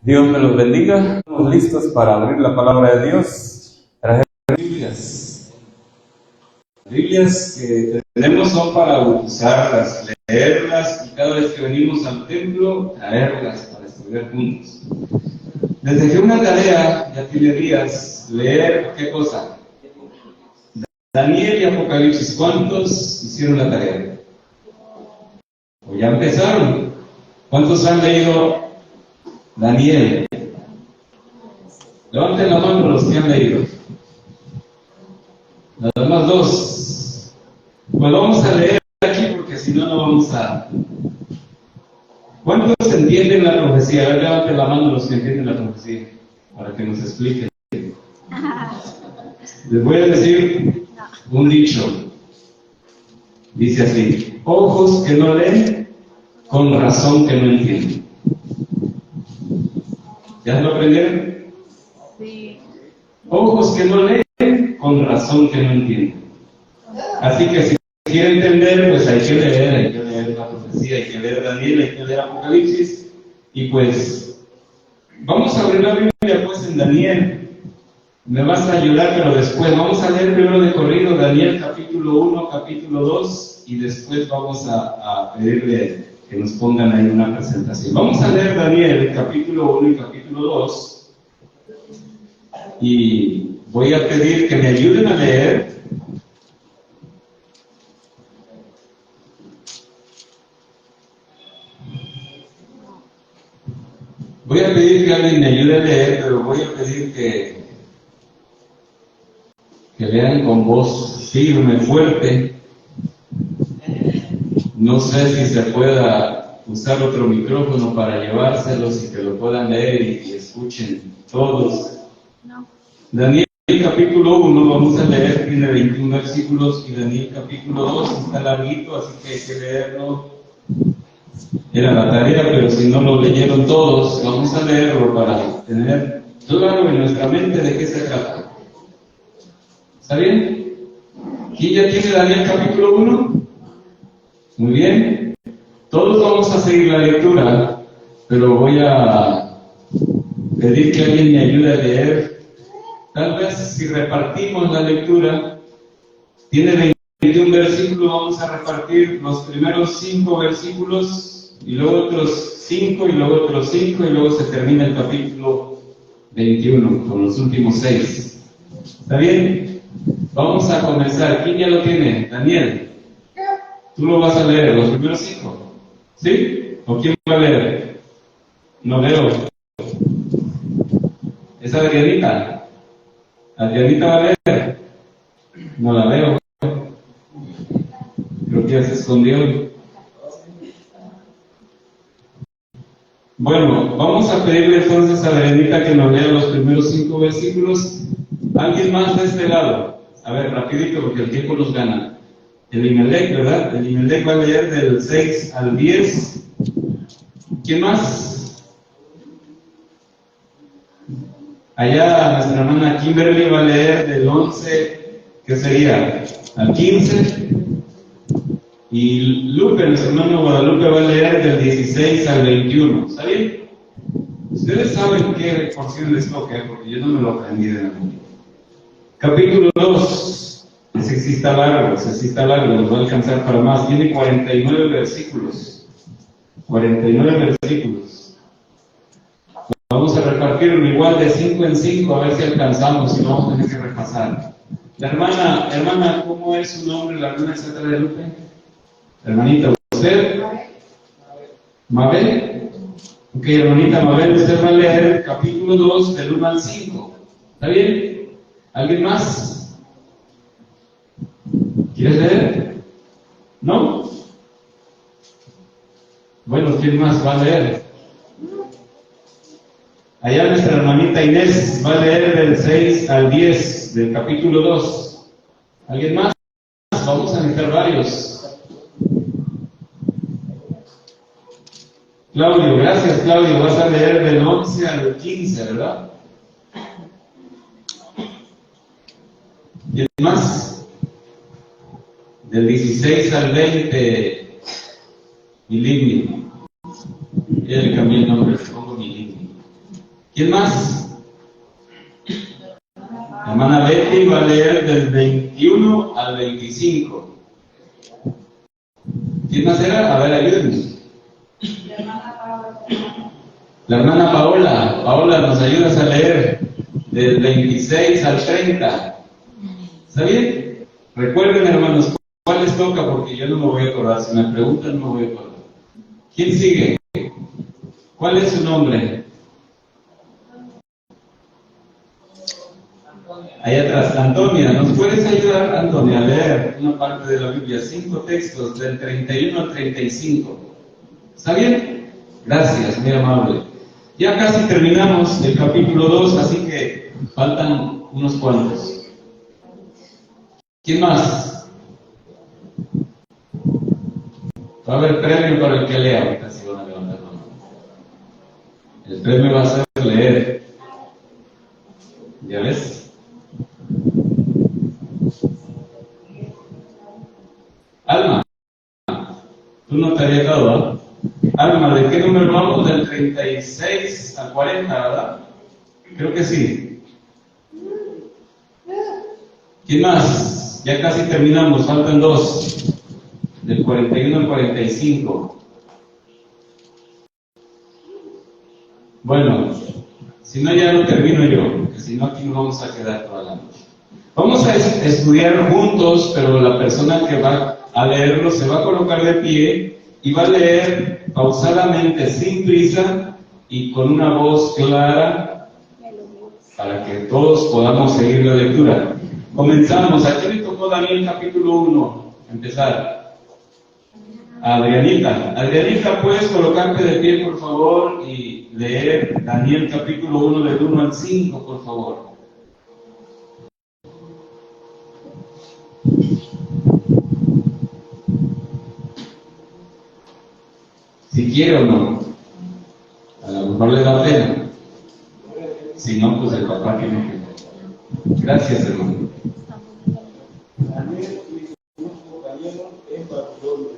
Dios me los bendiga. Estamos listos para abrir la palabra de Dios. Traje Biblias. Las Biblias que tenemos son para usarlas, leerlas y cada vez que venimos al templo, traerlas para estudiar juntos. Les dejé una tarea, ya tiene días, leer, ¿qué cosa? Daniel y Apocalipsis. ¿Cuántos hicieron la tarea? ¿O ya empezaron? ¿Cuántos han leído Daniel? Levanten la mano los que han leído. Nada más dos. Pues vamos a leer aquí porque si no, no vamos a... ¿Cuántos entienden la profecía? A ver, levanten la mano los que entienden la profecía para que nos expliquen. Les voy a decir un dicho. Dice así: ojos que no leen, con razón que no entienden. ¿Ya lo aprendieron? Sí. Ojos que no leen, con razón que no entienden. Así que si quiere entender, pues hay que leer la profecía, hay que leer Daniel, hay que leer Apocalipsis. Y pues, vamos a abrir la Biblia pues en Daniel. Me vas a ayudar, pero después vamos a leer primero de corrido Daniel capítulo 1, capítulo 2, y después vamos a pedirle que nos pongan ahí una presentación. Vamos a leer Daniel capítulo 1 y capítulo 2, y voy a pedir que me ayuden a leer. Voy a pedir que alguien me ayude a leer, pero voy a pedir que lean con voz firme, fuerte. No sé si se pueda usar otro micrófono para llevárselos y que lo puedan leer y escuchen todos. No. Daniel capítulo 1 vamos a leer, tiene 21 versículos, y Daniel capítulo 2 está larguito, así que hay que leerlo. Era la tarea, pero si no lo leyeron todos, vamos a leerlo para tener claro en nuestra mente de qué se trata. ¿Está bien? ¿Quién ya tiene Daniel capítulo 1? Muy bien. Todos vamos a seguir la lectura, pero voy a pedir que alguien me ayude a leer. Tal vez si repartimos la lectura, tiene 21 versículos, vamos a repartir los primeros 5 versículos, y luego otros 5, y luego otros 5, y luego se termina el capítulo 21 con los últimos 6. ¿Está bien? Vamos a comenzar. ¿Quién ya lo tiene? Daniel. Tú lo vas a leer, los primeros 5. ¿Sí? ¿O quién va a leer? No veo. ¿Es Adrianita? ¿Adrianita va a leer? No la veo. Creo que ya se escondió. Bueno, vamos a pedirle entonces a Adrianita que nos lea los primeros 5 versículos. ¿Alguien más de este lado? A ver, rapidito porque el tiempo nos gana. El Imelec, ¿verdad? El Imelec va a leer del 6 al 10. ¿Quién más? Allá nuestra hermana Kimberly va a leer del 11, ¿qué sería? Al 15. Y Lupe, nuestro hermano Guadalupe, va a leer del 16 al 21. ¿Está bien? Ustedes saben qué porción les toca, porque yo no me lo aprendí de memoria. Capítulo 2. Ese sí está largo, nos va a alcanzar para más. Tiene 49 versículos. 49 versículos. Vamos a repartirlo igual de 5 en 5, a ver si alcanzamos, y no vamos a tener que repasar. La hermana, ¿cómo es su nombre? La hermana está de Lupe. Hermanita, ¿usted? ¿Mabel? Ok, hermanita Mabel, usted va a leer el capítulo 2 del 1 al 5. ¿Está bien? ¿Alguien más? ¿Quieres leer? ¿No? Bueno, ¿quién más va a leer? Allá nuestra hermanita Inés va a leer del 6 al 10 del capítulo 2. ¿Alguien más? Vamos a necesitar varios. Claudio, gracias Claudio, vas a leer del 11 al 15, ¿verdad? ¿Quién más? Del 16 al 20, Milini. Ya le cambié el nombre, le pongo Milini. ¿Quién más? Hermana Betty va a leer del 21 al 25. ¿Quién más era? A ver, ayúdenme. La hermana Paola. Paola, ¿nos ayudas a leer del 26 al 30? ¿Está bien? Recuerden, hermanos, ¿cuál les toca? Porque yo no me voy a acordar. Si me preguntan, no me voy a acordar. ¿Quién sigue? ¿Cuál es su nombre? Ahí atrás, Antonia. ¿Nos puedes ayudar, Antonia, a leer una parte de la Biblia? 5 textos, del 31 al 35. ¿Está bien? Gracias, muy amable. Ya casi terminamos el capítulo 2, así que faltan unos cuantos. ¿Quién más? Va a haber premio para el que lea. Ahorita sí van a levantar la mano. El premio va a ser leer. ¿Ya ves? Alma, tú no te habías dado, ¿eh? Alma, ¿de qué número vamos? Del 36 al 40, ¿verdad? Creo que sí. ¿Quién más? Ya casi terminamos, faltan 2. Del 41 al 45. Bueno, si no ya lo termino yo, porque si no aquí nos vamos a quedar toda la noche. Vamos a estudiar juntos, pero la persona que va a leerlo se va a colocar de pie y va a leer pausadamente, sin prisa y con una voz clara para que todos podamos seguir la lectura. Comenzamos. ¿A quién le tocó Daniel capítulo 1? Empezar. Adrianita. Adrianita, ¿puedes colocarte de pie, por favor, y leer Daniel capítulo 1 del 1 al 5, por favor? Si quiere o no. A lo mejor le da pena. Si no, pues el papá tiene que. Gracias, hermano. Daniel y sus compañeros en Babilonia.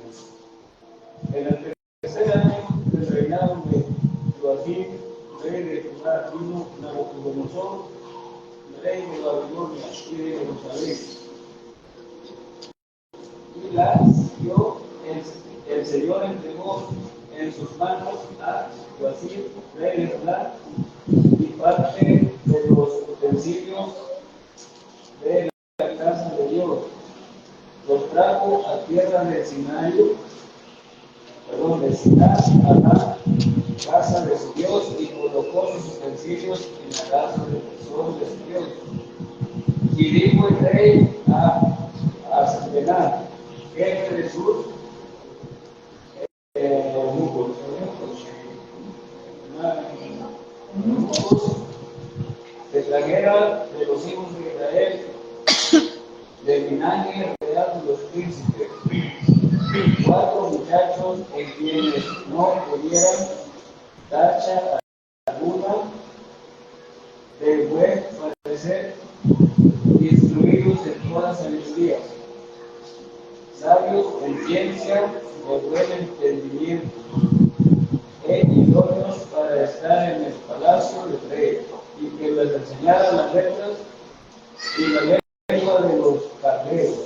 En el tercer año del reinado de Joacim, rey de Judá, vino Nabucodonosor, rey de Babilonia y de Jerusalén, y las dio el Señor entregó en sus manos a Joacim, rey de Judá, y parte de los utensilios de la casa de Dios. Los trajo a tierra de Sinai, de Siná, a la casa de su Dios, y colocó sus utensilios en la casa del tesoro de su Dios. Y dijo el rey a Sanbená, jefe de sus eunucos, que trajera de los hijos de Israel del linaje real de los príncipes 4 muchachos en quienes no pudieran tacha alguna de buen parecer, instruidos en toda sabiduría, sabios en ciencia, de buen entendimiento, e idóneos para estar en el palacio del rey, y que les enseñara las letras y la lengua de los carneros.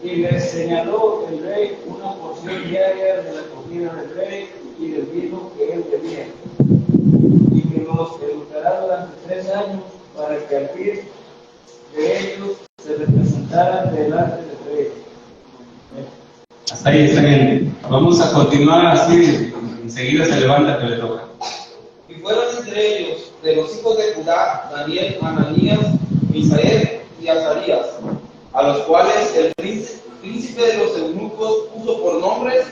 Y les señaló el rey una porción diaria de la comida del rey y del vino que él tenía, y que los educará durante 3 años, para que al fin de ellos se representaran delante del rey. Hasta ahí está bien. Vamos a continuar así, enseguida se levanta que le toca. Y fueron entre ellos, de los hijos de Judá, Daniel, Ananías, Misael y Azarías, a los cuales el príncipe de los eunucos puso por nombres,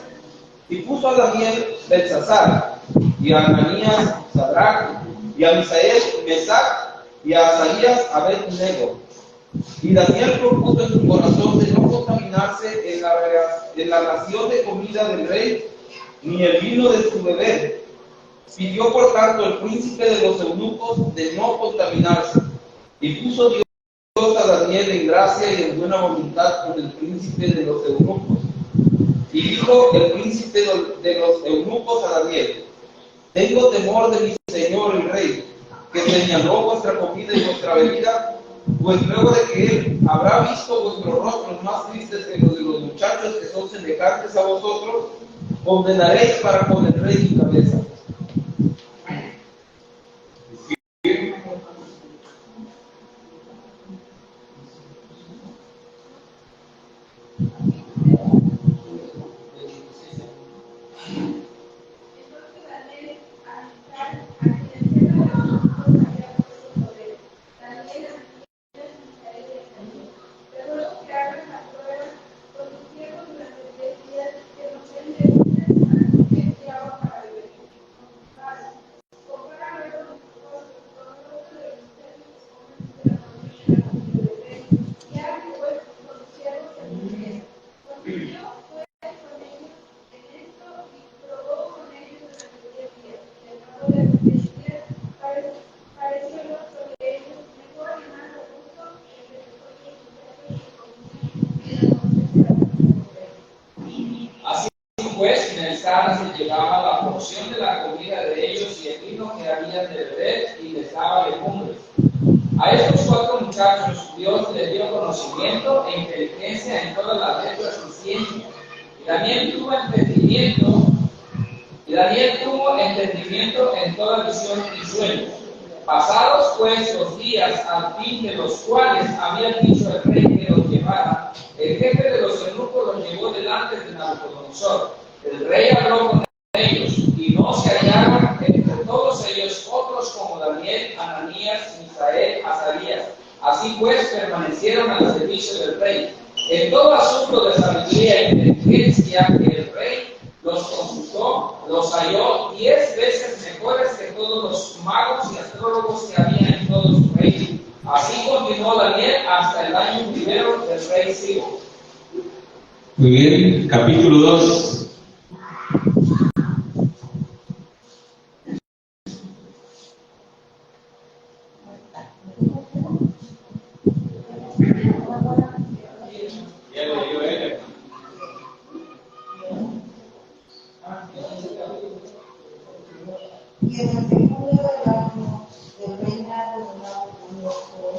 y puso a Daniel Belsasar, y a Ananías Sadrach, y a Misael Mesac, y a Azarías Abed-Nego. Y Daniel propuso en su corazón de no contaminarse en la ración de comida del rey, ni el vino de su beber. Pidió por tanto el príncipe de los eunucos de no contaminarse, y puso Dios a Daniel en gracia y en buena voluntad con el príncipe de los eunucos. Y dijo el príncipe de los eunucos a Daniel: tengo temor de mis Señor el Rey, que señaló vuestra comida y vuestra bebida, pues luego de que Él habrá visto vuestros rostros más tristes que los de los muchachos que son semejantes a vosotros, condenaréis para con el Rey su cabeza. Pues en el cáliz se llevaba la porción de la comida de ellos y el vino que habían de beber y les daba legumbres. A estos 4 muchachos Dios les dio conocimiento e inteligencia en todas las letras y ciencia. Y Daniel tuvo entendimiento en toda visión y sueños. Pasados pues los días al fin de los cuales había dicho el rey que los llevara, el jefe de los eunucos los llevó delante de Nabucodonosor. El rey habló con ellos, y no se hallaron entre todos ellos otros como Daniel, Ananías, Misael, Azarías. Así pues permanecieron al servicio del rey. En todo asunto de sabiduría e inteligencia que el rey los consultó, los halló 10 veces mejores que todos los magos y astrólogos que había en todo su reino. Así continuó Daniel hasta el año primero del rey Ciro. Muy bien, capítulo 2. Y en el segundo año del reinado de Nabucodonosor,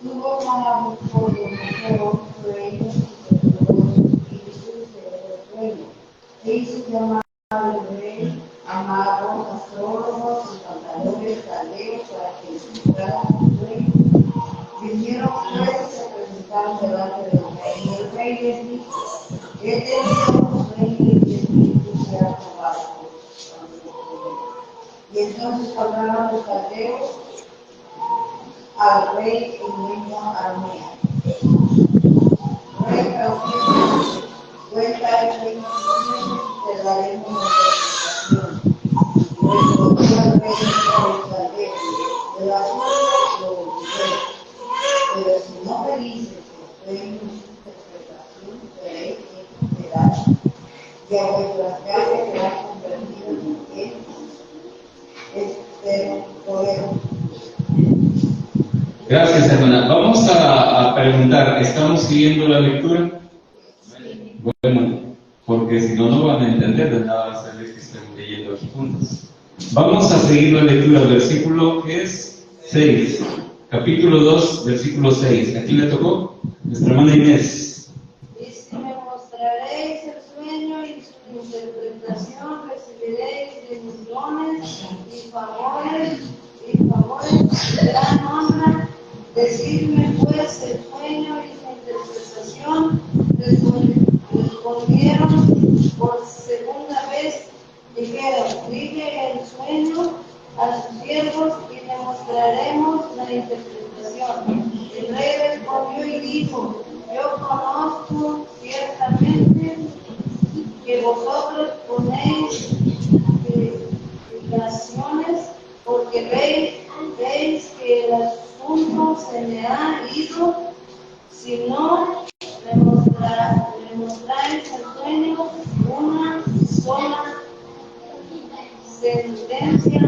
tuvo Nabucodonosor sueños y los espíritus del reino, e hizo llamar al rey a magos, astrólogos, encantadores, caldeos, para que explicaran el reino. Vinieron pues y se presentaron delante del rey, y el rey les dijo: he tenido un sueño y espíritu se ha probado. Y entonces hablaron los caldeos al rey en lengua aramea. Rey, cuenta el reino te daremos nuestra interpretación. Respondió el rey a los caldeos: de la suerte lo diré, pero si no me dices el reino interpretación, veréis que será, y a vuestras casas serán convertidas en Gracias, hermana. Vamos a preguntar, ¿estamos siguiendo la lectura? Bueno, porque si no, no van a entender de nada esta vez que estamos leyendo aquí juntos. Vamos a seguir la lectura del versículo que es 6, capítulo 2, versículo 6. ¿A quién le tocó? Nuestra hermana Inés. Y si me mostraréis el sueño y su interpretación, recibiréis bendiciones y favores de gran honra. Decidme pues el sueño y su interpretación. Respondieron por segunda vez, dijeron: dije el sueño a sus siervos y le mostraremos la interpretación. El rey respondió y dijo: yo conozco ciertamente que vosotros ponéis explicaciones, porque veis que el asunto se me ha ido. Si no le mostráis el sueño, una sola sentencia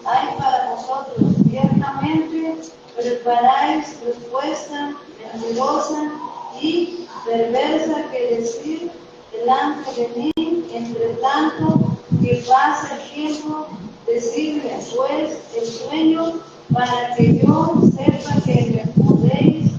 hay para vosotros. Ciertamente preparáis respuesta mentirosa y perversa que decir delante de mí, entre tanto que pasa el tiempo, decirle pues el sueño para que yo sepa que me podéis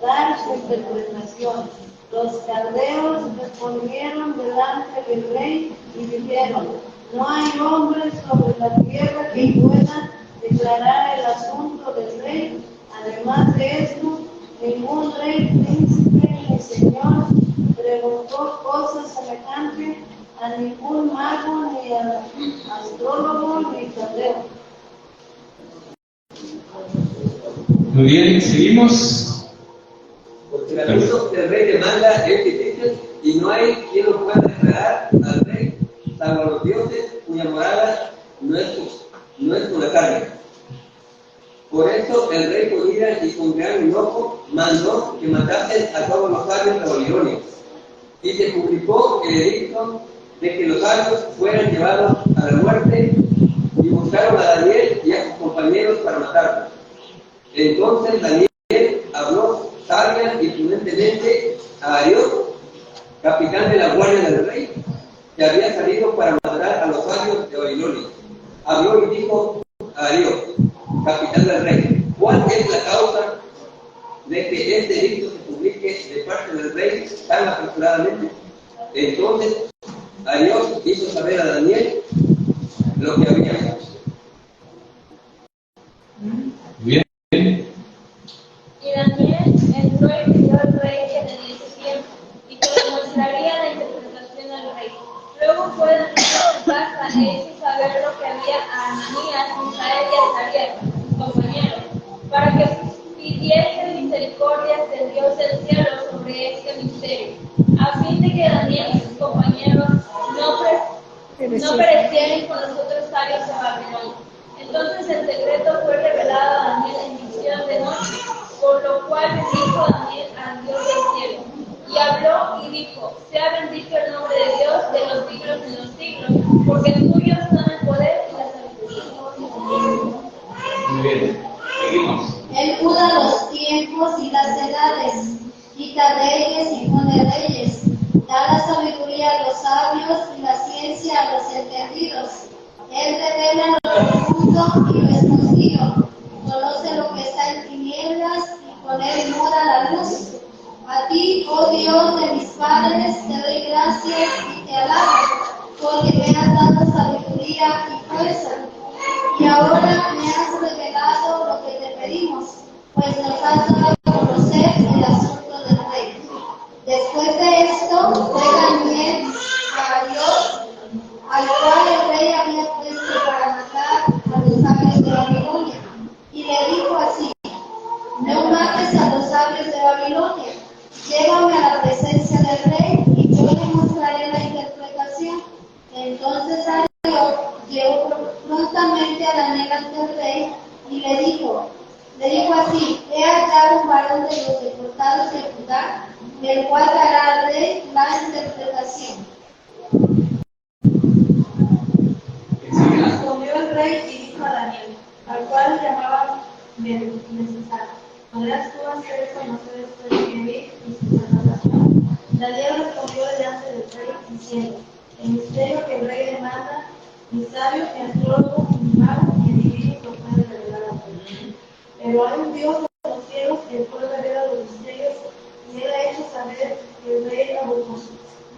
dar su interpretación. Los caldeos respondieron delante del rey y dijeron: no hay hombre sobre la tierra que pueda declarar el asunto del rey. Además de esto, ningún rey, príncipe ni señor preguntó cosas semejantes a ningún mago, ni a astrólogo, ni caldeo. Muy bien, seguimos. Porque el asunto que el rey demanda es difícil y no hay quien lo pueda declarar al rey, salvo los dioses cuya morada no es con la carne. Por eso el rey con ira y con gran enojo mandó que matasen a todos los sabios de Babilonia. Y se publicó el edicto de que los sabios fueran llevados a la muerte, y buscaron a Daniel y a sus compañeros para matarlos. Entonces Daniel habló sabia y prudentemente a Ariós, capitán de la guardia del rey, que había salido para matar a los sabios de Babilonia. Habló y dijo a Ariós, capitán del rey: ¿cuál es la causa de que este edicto se publique de parte del rey tan apresuradamente? Entonces Ariós hizo saber a Daniel lo que había hecho. Bien. Y Daniel entró y pidió al rey que le diese tiempo y que le mostraría la interpretación al rey. Luego fue Daniel a su casa e hizo saber lo que había a Ananías, Misael y Azarías, sus compañeros, para que pidiese misericordia del Dios del cielo sobre este misterio, a fin de que Daniel y sus compañeros no perecieran con los otros sabios de Babilonia. Entonces el secreto fue revelado a Daniel en visión de noche, por lo cual bendijo Daniel al Dios del cielo. Y habló y dijo: sea bendito el nombre de Dios de los siglos en los siglos, porque tuyos son el poder y la sabiduría. Muy bien, seguimos. Él muda los tiempos y las edades, quita reyes y pone reyes, da la sabiduría a los sabios y la ciencia a los entendidos. Él revela lo profundo y lo escondido, conoce lo que está en tinieblas y con él mora la luz. A ti, oh Dios de mis padres, te doy gracias y te alabo, porque me has dado sabiduría y fuerza. Y ahora me has revelado lo que te pedimos, pues nos has dado a conocer el asunto del rey. Después de esto, fue Daniel a Dios, al cual el rey había puesto para matar a los sabios de Babilonia, y le dijo así: no mates a los sabios de Babilonia, llévame a la presencia del rey y yo le mostraré la interpretación. Entonces Ariós llevó prontamente a Daniel ante el rey y le dijo así: he hallado un varón de los deportados de Judá, del cual dará al rey la interpretación. Respondió el rey y dijo a Daniel, al cual llamaban Beltesazar: ¿podrás tú hacer conocer esto de que vi y su interpretación? Daniel respondió delante del rey diciendo: el misterio que el rey demanda, ni sabio, ni astrólogo, ni mago, ni adivino lo puede revelar al rey. Pero hay un Dios de los cielos, el cual revela los misterios, y él ha hecho saber que el rey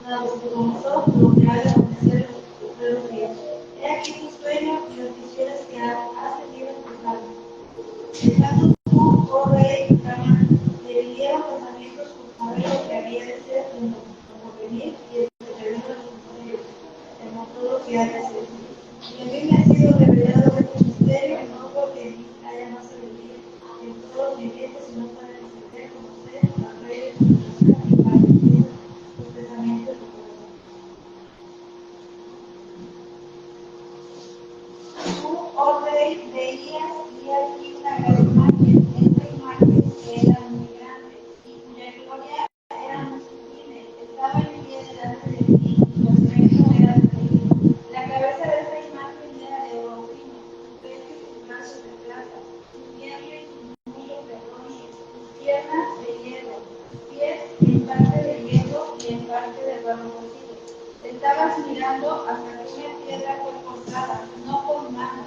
Nabucodonosor lo que ha de acontecer de los días. He aquí tu sueño y las visiones que has tenido en tu alma. Estando tú, oh rey, en cama, te vinieron pensamientos por saber lo que había de ser en lo porvenir y el que te vino en los misterios, en todo lo que hay de ser. Y a mí me ha sido revelado este misterio, no porque haya más sabiduría en todos los vivientes, sino para entender, conocer al rey y para decir los pensamientos de tu corazón. Tú, oh rey, veías y aquí una gran imagen. Esta imagen era muy grande y cuya gloria era muy sublime. Estaba en pie delante de ti y su aspecto era terrible. La cabeza de esta imagen era de oro fino, su pecho y sus brazos de plata, su vientre y sus muslos de bronce, sus piernas de hierro, sus pies en parte de hierro y en parte de barro cocido. Estabas mirando hasta que una piedra fue cortada, no con mano,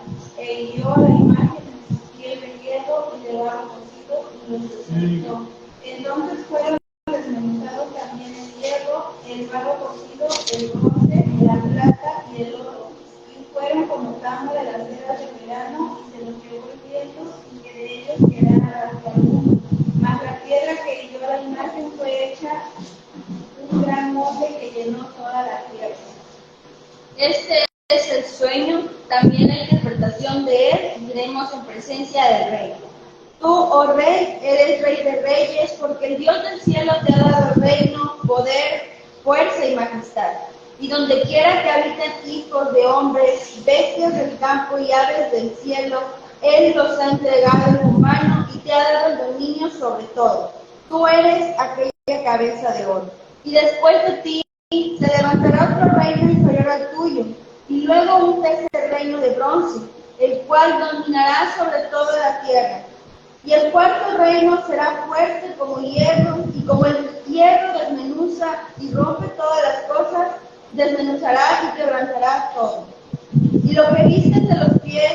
que hirió la imagen en su piel de hierro y de barro cocido y los destruyó. Entonces fueron desmenuzados también el hierro, el barro cocido, el bronce, la plata y el oro, y fueron como tamo de las eras de verano, y se los llevó el viento, sin que de ellos quedara rastro alguno. Mas la piedra que hirió la imagen fue hecha un gran monte que llenó toda la tierra. Este es el sueño, también la interpretación de él, y diremos en presencia del rey. Tú, oh rey, eres rey de reyes, porque el Dios del cielo te ha dado reino, poder, fuerza y majestad. Y donde quiera que habiten hijos de hombres, bestias del campo y aves del cielo, Él los ha entregado en tu mano y te ha dado el dominio sobre todo. Tú eres aquella cabeza de oro. Y después de ti se levantará otro reino inferior al tuyo, y luego un tercer reino de bronce, el cual dominará sobre toda la tierra. Y el cuarto reino será fuerte como hierro, y como el hierro desmenuza y rompe todas las cosas, desmenuzará y quebrantará todo. Y lo que vistes de los pies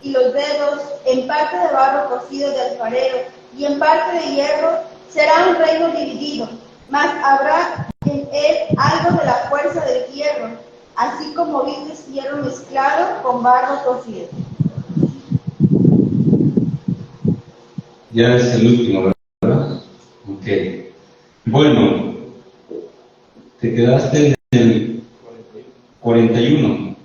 y los dedos, en parte de barro cocido de alfarero y en parte de hierro, será un reino dividido, mas habrá en él algo de la fuerza del hierro, así como vistes hierro mezclado con barro cocido. Ya es el último, ¿verdad? Ok. Bueno, te quedaste en el 41.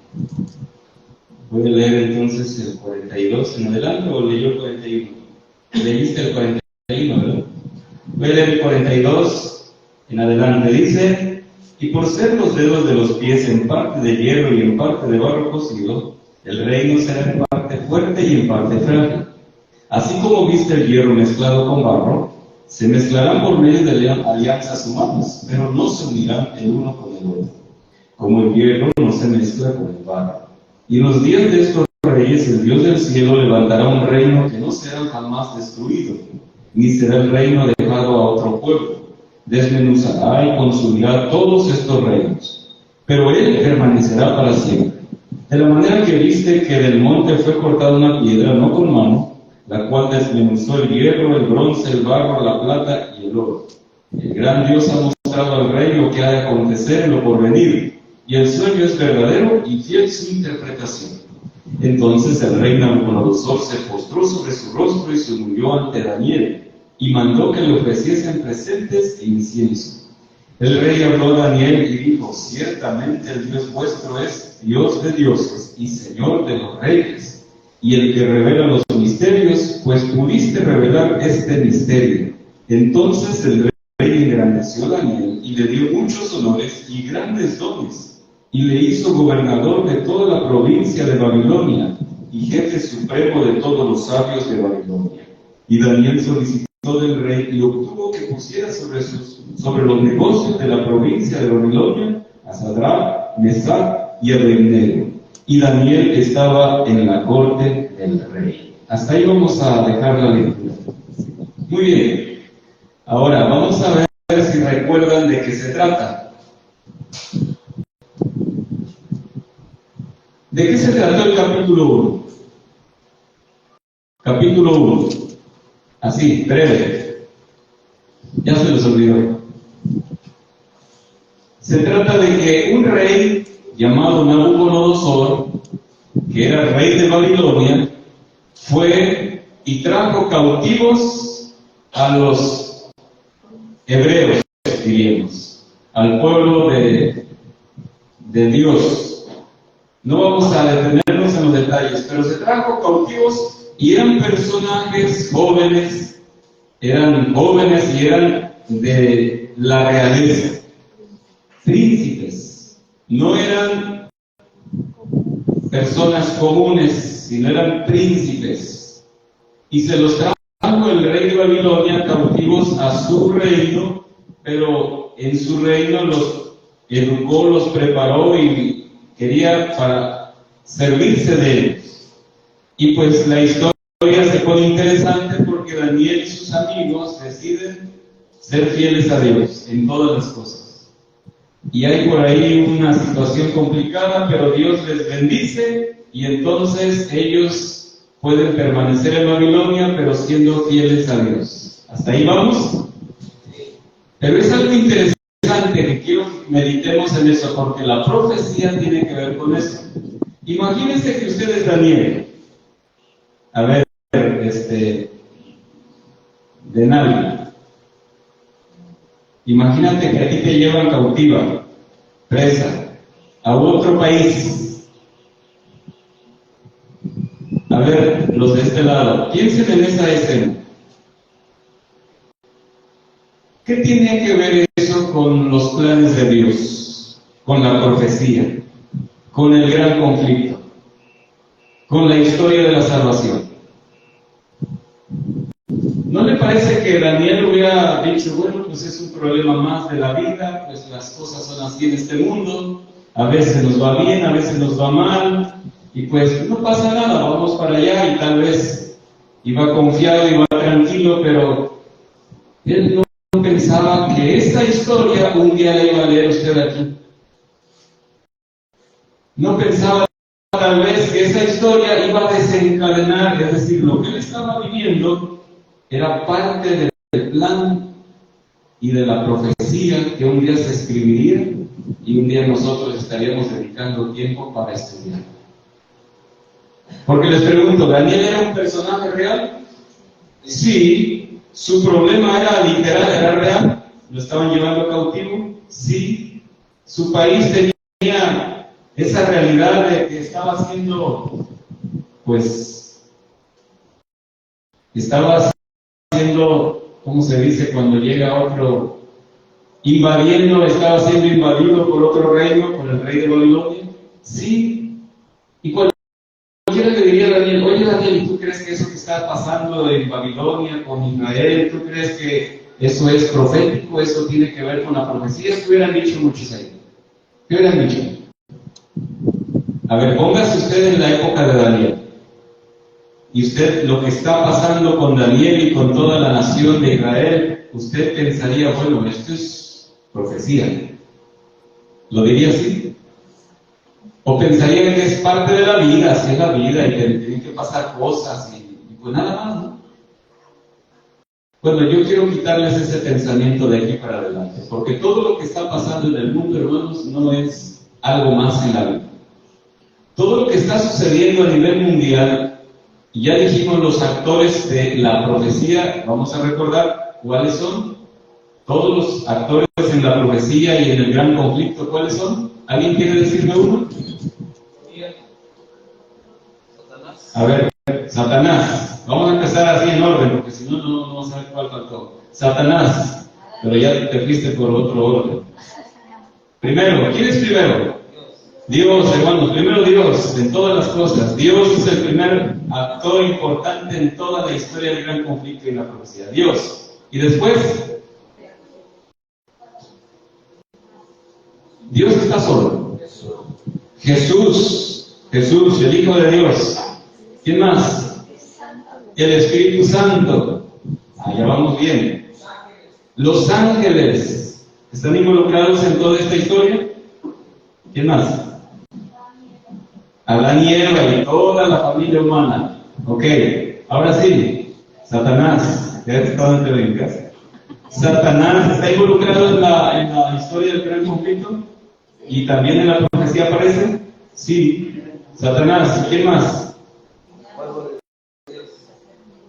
Voy a leer entonces el 42 en adelante, o leyó el 41. Leíste el 41, ¿verdad? Voy a leer el 42 en adelante. Dice: y por ser los dedos de los pies en parte de hierro y en parte de barro cocido, el reino será en parte fuerte y en parte frágil. Así como viste el hierro mezclado con barro, se mezclarán por medio de alianzas humanas, pero no se unirán el uno con el otro, como el hierro no se mezcla con el barro. Y en los días de estos reyes, el Dios del cielo levantará un reino que no será jamás destruido, ni será el reino dejado a otro pueblo. Desmenuzará y consumirá todos estos reinos, pero él permanecerá para siempre. De la manera que viste que del monte fue cortada una piedra, no con mano, la cual desmenuzó el hierro, el bronce, el barro, la plata y el oro. El gran Dios ha mostrado al rey lo que ha de acontecer en lo porvenir, y el sueño es verdadero y fiel su interpretación. Entonces el rey Nabucodonosor se postró sobre su rostro y se humilló ante Daniel, y mandó que le ofreciesen presentes e incienso. El rey habló a Daniel y dijo: ciertamente el Dios vuestro es Dios de dioses y Señor de los reyes, y el que revela los misterios, pues pudiste revelar este misterio. Entonces el rey engrandeció a Daniel y le dio muchos honores y grandes dones, y le hizo gobernador de toda la provincia de Babilonia y jefe supremo de todos los sabios de Babilonia. Y Daniel solicitó del rey y obtuvo que pusiera sobre los negocios de la provincia de Babilonia a Sadrach, Mesach y Abednego. Y Daniel estaba en la corte del rey. Hasta ahí vamos a dejar la lectura. Muy bien. Ahora vamos a ver si recuerdan de qué se trata. ¿De qué se trató el capítulo 1? Capítulo 1. Así, breve. Ya se los olvidó. Se trata de que un rey llamado Nabucodonosor, que era rey de Babilonia, fue y trajo cautivos a los hebreos, diríamos, al pueblo de Dios. No vamos a detenernos en los detalles, pero se trajo cautivos y eran personajes jóvenes, y eran de la realeza, príncipes, no eran personas comunes, sino eran príncipes, y se los trajo el rey de Babilonia cautivos a su reino, pero en su reino los educó, los preparó y quería para servirse de ellos. Y pues la historia se pone interesante porque Daniel y sus amigos deciden ser fieles a Dios en todas las cosas. y hay por ahí una situación complicada, pero Dios les bendice y entonces ellos pueden permanecer en Babilonia, pero siendo fieles a Dios. ¿Hasta ahí vamos? Pero es algo interesante que quiero que meditemos en eso, porque la profecía tiene que ver con eso. Imagínense que usted es Daniel. A ver, de nadie. Imagínate que a ti te llevan cautiva, presa, a otro país. A ver, los de este lado, piensen en esa escena. ¿Qué tiene que ver eso con los planes de Dios, con la profecía, con el gran conflicto, con la historia de la salvación? ¿No le parece que Daniel hubiera dicho, bueno, pues es un problema más de la vida, pues las cosas son así en este mundo, a veces nos va bien, a veces nos va mal, y pues no pasa nada, vamos para allá, y tal vez iba confiado, iba tranquilo, pero él no pensaba que esa historia un día la iba a leer usted aquí. No pensaba tal vez que esa historia iba a desencadenar, es decir, lo que él estaba viviendo era parte del plan y de la profecía que un día se escribiría y un día nosotros estaríamos dedicando tiempo para estudiar. Porque les pregunto, ¿Daniel era un personaje real? Sí. ¿Su problema era literal, era real? ¿Lo estaban llevando cautivo? Sí. ¿Su país tenía esa realidad de que estaba haciendo, pues, estaba haciendo, ¿cómo se dice cuando llega otro? Invadiendo, estaba siendo invadido por otro reino, por el rey de Babilonia. Sí. Y cualquiera le diría a Daniel, oye Daniel, ¿y tú crees que eso que está pasando en Babilonia con Israel, tú crees que eso es profético, eso tiene que ver con la profecía? ¿Qué hubieran dicho muchos ahí? ¿Qué hubieran dicho? A ver, póngase usted en la época de Daniel. Y usted, lo que está pasando con Daniel y con toda la nación de Israel, usted pensaría, bueno, esto es profecía. ¿Lo diría así? ¿O pensaría que es parte de la vida, así es la vida, y que tienen que pasar cosas, y pues nada más, ¿no? Bueno, yo quiero quitarles ese pensamiento de aquí para adelante, porque todo lo que está pasando en el mundo, hermanos, no es algo más en la vida. Todo lo que está sucediendo a nivel mundial, y ya dijimos los actores de la profecía, vamos a recordar cuáles son. Todos los actores en la profecía y en el gran conflicto, ¿cuáles son? ¿Alguien quiere decirme uno? A ver, Satanás. Vamos a empezar así en orden, porque si no, no vamos a ver cuál faltó. Satanás. Pero ya te fuiste por otro orden. Primero, ¿quién es primero? Dios, hermanos, primero Dios en todas las cosas. Dios es el primer actor importante en toda la historia del gran conflicto y la profecía. Dios. Y después, Dios está solo. Jesús, el Hijo de Dios. ¿Quién más? El Espíritu Santo. Allá vamos bien. Los ángeles están involucrados en toda esta historia. ¿Quién más? Adán y Eva y toda la familia humana. Ok, ahora sí, Satanás. ¿Dónde te brincas? Satanás está involucrado en la historia del gran conflicto y también en la profecía aparece. Sí, Satanás. ¿Quién más?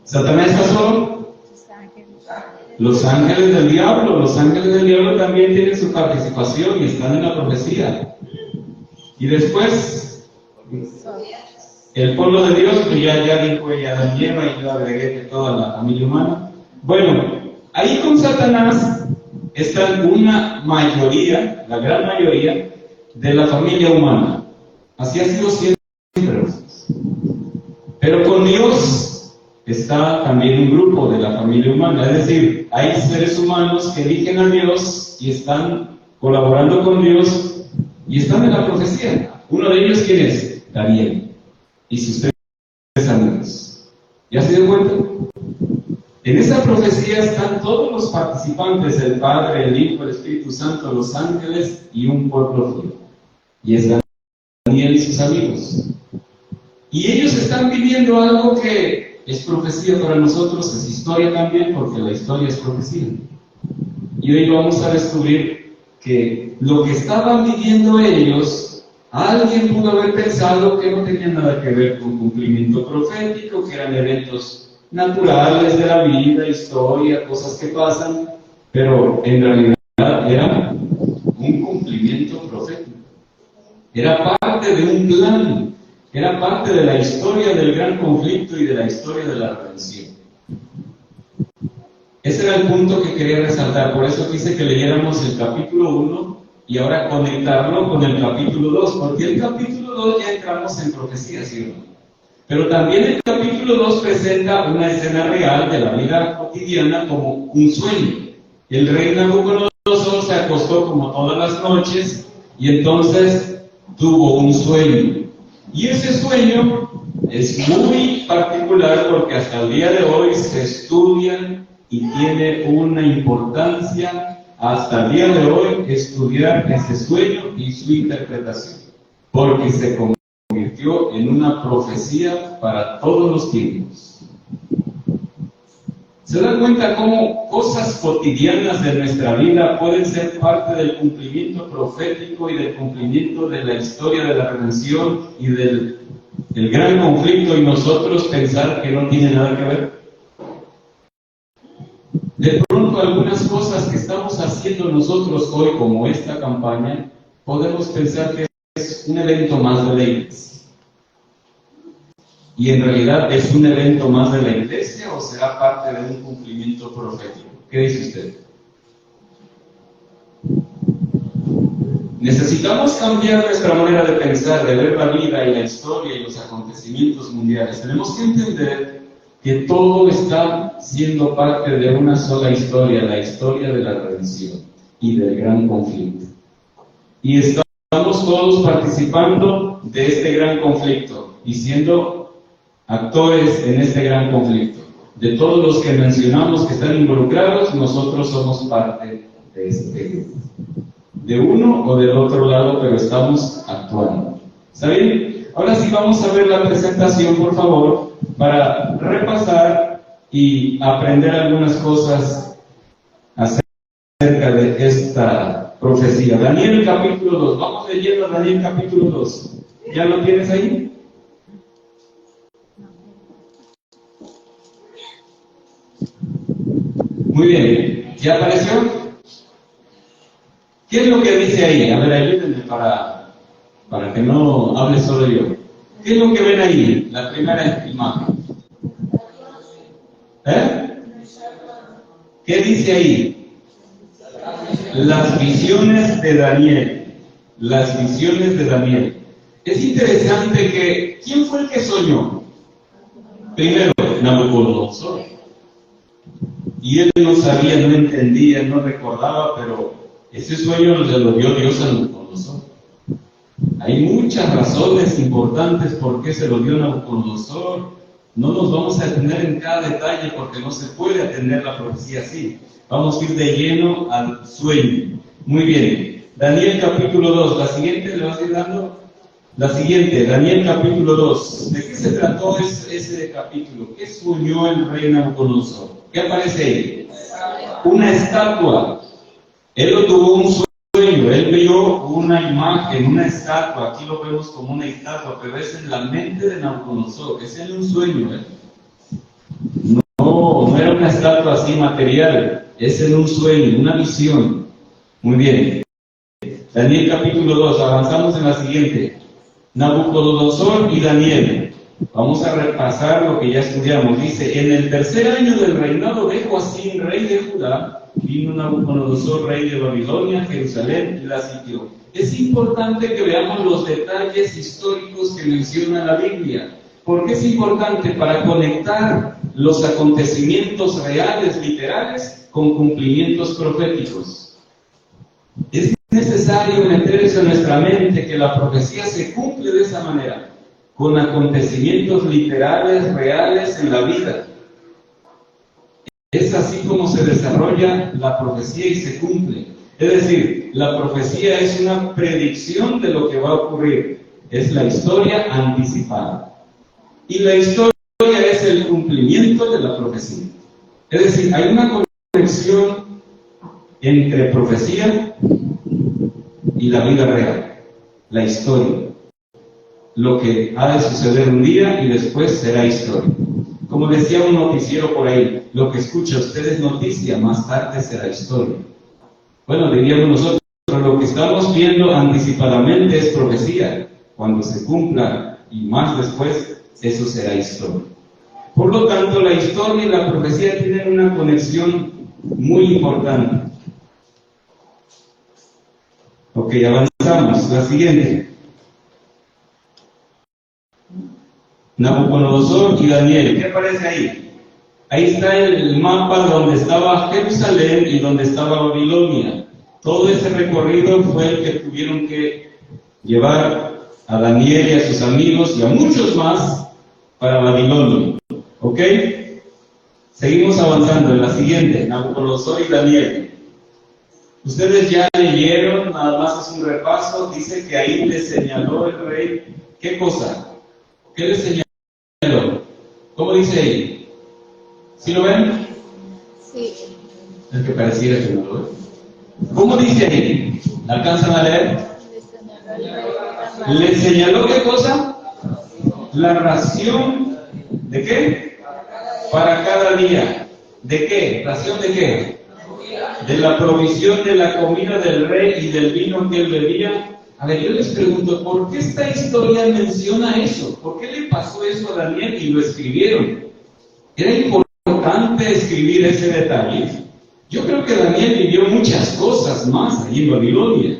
¿Satanás está solo? Los ángeles del diablo. Los ángeles del diablo también tienen su participación y están en la profecía. Y después, el pueblo de Dios, que ya dijo ella, Adán y Eva, y yo agregué que toda la familia humana. Bueno, ahí con Satanás están una mayoría, la gran mayoría, de la familia humana. Así ha sido siempre. Pero con Dios está también un grupo de la familia humana, es decir, hay seres humanos que eligen a Dios y están colaborando con Dios y están en la profecía. Uno de ellos, ¿quién es? Daniel. Y si ustedes amigos, ¿ya se dio cuenta? En esa profecía están todos los participantes, el Padre, el Hijo, el Espíritu Santo, los ángeles y un pueblo fiel. Y es Daniel y sus amigos. Y ellos están viviendo algo que es profecía para nosotros, es historia también, porque la historia es profecía. Y hoy vamos a descubrir que lo que estaban viviendo ellos, alguien pudo haber pensado que no tenía nada que ver con cumplimiento profético, que eran eventos naturales de la vida, historia, cosas que pasan, pero en realidad era un cumplimiento profético. Era parte de un plan, era parte de la historia del gran conflicto y de la historia de la redención. Ese era el punto que quería resaltar, por eso quise que leyéramos el capítulo 1 y ahora conectarlo con el capítulo 2, porque el capítulo 2 ya entramos en profecía, ¿sí o no? Pero también el capítulo 2 presenta una escena real de la vida cotidiana como un sueño. El rey Nabucodonosor se acostó como todas las noches y entonces tuvo un sueño. Y ese sueño es muy particular porque hasta el día de hoy se estudia y tiene una importancia hasta el día de hoy estudiar ese sueño y su interpretación, porque se convirtió en una profecía para todos los tiempos. ¿Se dan cuenta cómo cosas cotidianas de nuestra vida pueden ser parte del cumplimiento profético y del cumplimiento de la historia de la redención y del gran conflicto, y nosotros pensar que no tiene nada que ver? De pronto algunas cosas que estamos haciendo nosotros hoy, como esta campaña, podemos pensar que es un evento más de la iglesia. ¿Y en realidad es un evento más de la iglesia o será parte de un cumplimiento profético? ¿Qué dice usted? Necesitamos cambiar nuestra manera de pensar, de ver la vida y la historia y los acontecimientos mundiales. Tenemos que entender que todo está siendo parte de una sola historia, la historia de la redención y del gran conflicto. Y estamos todos participando de este gran conflicto y siendo actores en este gran conflicto. De todos los que mencionamos que están involucrados, nosotros somos parte de este grupo. De uno o del otro lado, pero estamos actuando. ¿Está bien? Ahora sí vamos a ver la presentación, por favor, para repasar y aprender algunas cosas acerca de esta profecía. Daniel capítulo 2. Vamos leyendo Daniel capítulo 2. ¿Ya lo tienes ahí? Muy bien. ¿Ya apareció? ¿Qué es lo que dice ahí? A ver, ayúdenme para que no hable solo yo. ¿Qué es lo que ven ahí? La primera imagen. ¿Qué dice ahí? Las visiones de Daniel. Las visiones de Daniel. Es interesante que, ¿quién fue el que soñó? Primero, Nabucodonosor. Y él no sabía, no entendía, no recordaba, pero ese sueño se lo dio Dios a Nabucodonosor. Hay muchas razones importantes por qué se lo dio Nabucodonosor. No nos vamos a detener en cada detalle porque no se puede atender la profecía así. Vamos a ir de lleno al sueño. Muy bien. Daniel capítulo 2. La siguiente, ¿le vas a ir dando? La siguiente, Daniel capítulo 2. ¿De qué se trató ese capítulo? ¿Qué soñó el rey Nabucodonosor? ¿Qué aparece ahí? Una estatua. Él lo tuvo un sueño, él vio una imagen, una estatua. Aquí lo vemos como una estatua, pero es en la mente de Nabucodonosor, es en un sueño. No era una estatua así material, es en un sueño, una visión. Muy bien. Daniel capítulo 2, avanzamos en la siguiente. Nabucodonosor y Daniel. Vamos a repasar lo que ya estudiamos. Dice, en el tercer año del reinado de Joacim, rey de Judá, vino Nabucodonosor, rey de Babilonia, Jerusalén, y la sitió. Es importante que veamos los detalles históricos que menciona la Biblia. ¿Por qué es importante? Para conectar los acontecimientos reales, literales, con cumplimientos proféticos. Es necesario meter eso en nuestra mente, que la profecía se cumple de esa manera, con acontecimientos literales, reales en la vida. Es así como se desarrolla la profecía y se cumple. Es decir, la profecía es una predicción de lo que va a ocurrir. Es la historia anticipada. Y la historia es el cumplimiento de la profecía. Es decir, hay una conexión entre profecía y la vida real, la historia. Lo que ha de suceder un día y después será historia. Como decía un noticiero por ahí, lo que escucha usted es noticia, más tarde será historia. Bueno, diríamos nosotros, lo que estamos viendo anticipadamente es profecía. Cuando se cumpla y más después, eso será historia. Por lo tanto, la historia y la profecía tienen una conexión muy importante. Ok, avanzamos. La siguiente. Nabucodonosor y Daniel. ¿Qué aparece ahí? Ahí está el mapa donde estaba Jerusalén y donde estaba Babilonia. Todo ese recorrido fue el que tuvieron que llevar a Daniel y a sus amigos y a muchos más para Babilonia. ¿Ok? Seguimos avanzando en la siguiente, Nabucodonosor y Daniel. Ustedes ya leyeron, nada más es un repaso, dice que ahí le señaló el rey, ¿qué cosa? ¿Qué le señaló? ¿Cómo dice ahí? ¿Sí lo ven? Sí. Es que pareciera que no lo ven. ¿Cómo dice ahí? ¿Alcanzan a leer? ¿Le señaló qué cosa? La ración, ¿de qué? Para cada día. ¿De qué? ¿Ración de qué? De la provisión de la comida del rey y del vino que él bebía. A ver, yo les pregunto, ¿por qué esta historia menciona eso? ¿Por qué le pasó eso a Daniel y lo escribieron? ¿Era importante escribir ese detalle? Yo creo que Daniel vivió muchas cosas más allí en Babilonia.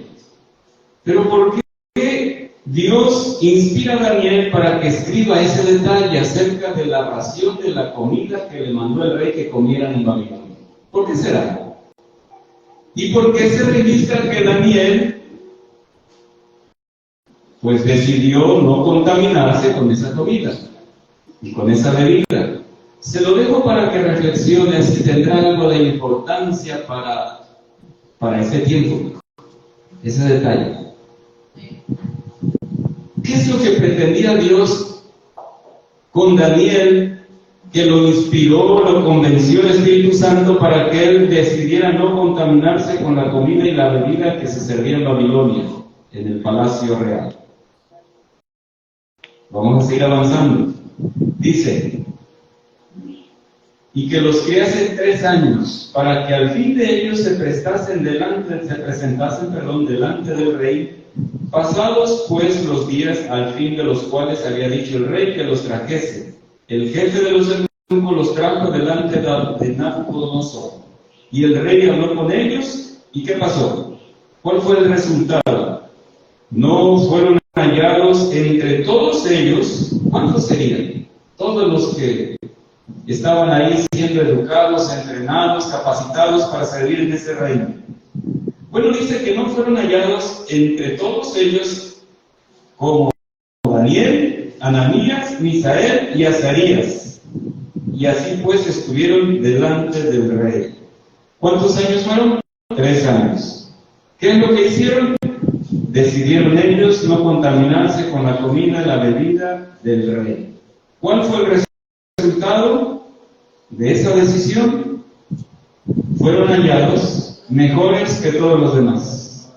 Pero ¿por qué Dios inspira a Daniel para que escriba ese detalle acerca de la ración de la comida que le mandó el rey que comieran en Babilonia? ¿Por qué será? ¿Y por qué se registra que Daniel pues decidió no contaminarse con esa comida y con esa bebida? Se lo dejo para que reflexiones si tendrá algo de importancia para ese tiempo, ese detalle. ¿Qué es lo que pretendía Dios con Daniel, que lo inspiró, lo convenció el Espíritu Santo para que él decidiera no contaminarse con la comida y la bebida que se servía en Babilonia, en el palacio real? Vamos a seguir avanzando. Dice, y que los criase 3 años, para que al fin de ellos se presentasen delante del rey. Pasados pues los días al fin de los cuales había dicho el rey que los trajese, el jefe de los eunucos los trajo delante de Nabucodonosor. Y el rey habló con ellos, ¿y qué pasó? ¿Cuál fue el resultado? No fueron hallados entre todos ellos. ¿Cuántos serían? Todos los que estaban ahí siendo educados, entrenados, capacitados para servir en ese reino. Bueno, dice que no fueron hallados entre todos ellos como Daniel, Ananías, Misael y Azarías. Y así pues estuvieron delante del rey. ¿Cuántos años fueron? 3 años. ¿Qué es lo que hicieron? Decidieron ellos no contaminarse con la comida y la bebida del rey. ¿Cuál fue el resultado de esa decisión? Fueron hallados mejores que todos los demás.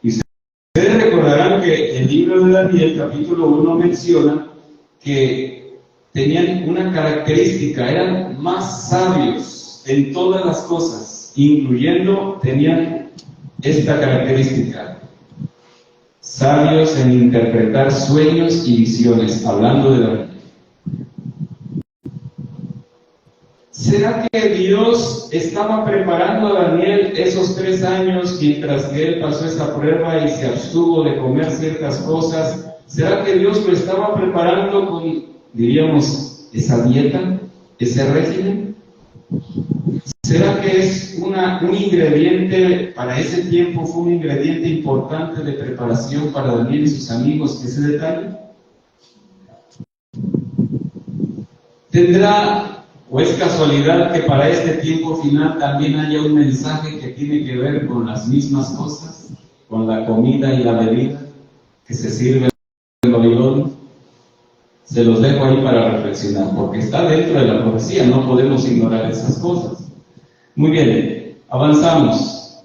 Y ustedes recordarán que el libro de Daniel, capítulo 1, menciona que tenían una característica, eran más sabios en todas las cosas, incluyendo, tenían esta característica: sabios en interpretar sueños y visiones, hablando de Daniel. ¿Será que Dios estaba preparando a Daniel esos 3 años mientras que él pasó esa prueba y se abstuvo de comer ciertas cosas? ¿Será que Dios lo estaba preparando con, diríamos, esa dieta, ese régimen? ¿Será que es un ingrediente, para ese tiempo fue un ingrediente importante de preparación para Daniel y sus amigos, ese detalle? ¿Tendrá ¿O es casualidad que para este tiempo final también haya un mensaje que tiene que ver con las mismas cosas, con la comida y la bebida que se sirve en Babilonia? Se los dejo ahí para reflexionar, porque está dentro de la profecía, no podemos ignorar esas cosas. Muy bien, avanzamos.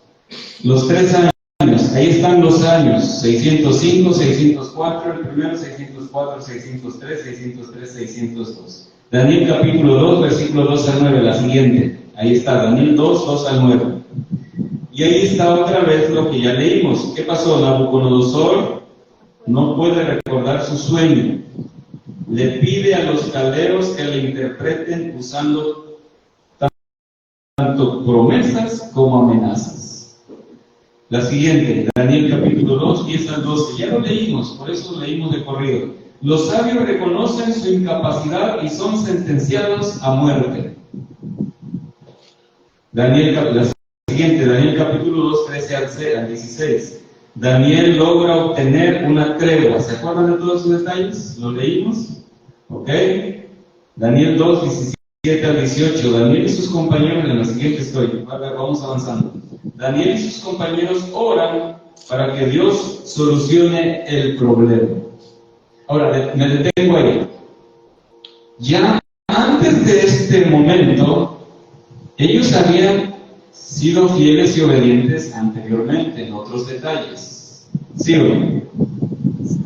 Los 3 años, ahí están los años, 605, 604, el primero, 604, 603, 603, 602. Daniel capítulo 2, versículo 2 al 9, la siguiente. Ahí está, Daniel 2, 2 al 9. Y ahí está otra vez lo que ya leímos. ¿Qué pasó? Nabucodonosor no puede recordar su sueño. Le pide a los caldeos que le interpreten usando tanto promesas como amenazas. La siguiente, Daniel capítulo 2, 10 al 12. Ya lo leímos, por eso lo leímos de corrido. Los sabios reconocen su incapacidad y son sentenciados a muerte. La siguiente, Daniel capítulo 2, 13 al 16. Daniel logra obtener una tregua. ¿Se acuerdan de todos esos detalles? ¿Lo leímos? ¿Ok? Daniel 2, 17 al 18. Daniel y sus compañeros, en la siguiente estoy. Vamos avanzando. Daniel y sus compañeros oran para que Dios solucione el problema. Ahora, me detengo ahí. Ya antes de este momento, ellos habían sido fieles y obedientes anteriormente en otros detalles. ¿Sí o no?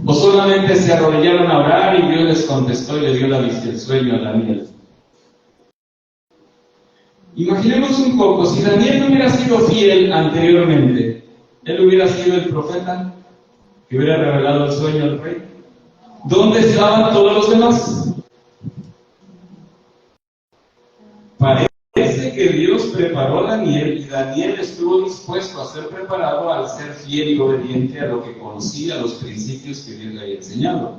¿O solamente se arrodillaron a orar y Dios les contestó y les dio el sueño a Daniel? Imaginemos un poco, si Daniel no hubiera sido fiel anteriormente, ¿él hubiera sido el profeta que hubiera revelado el sueño al rey? ¿Dónde estaban todos los demás? Parece que Dios preparó a Daniel y Daniel estuvo dispuesto a ser preparado al ser fiel y obediente a lo que conocía, a los principios que Dios le había enseñado.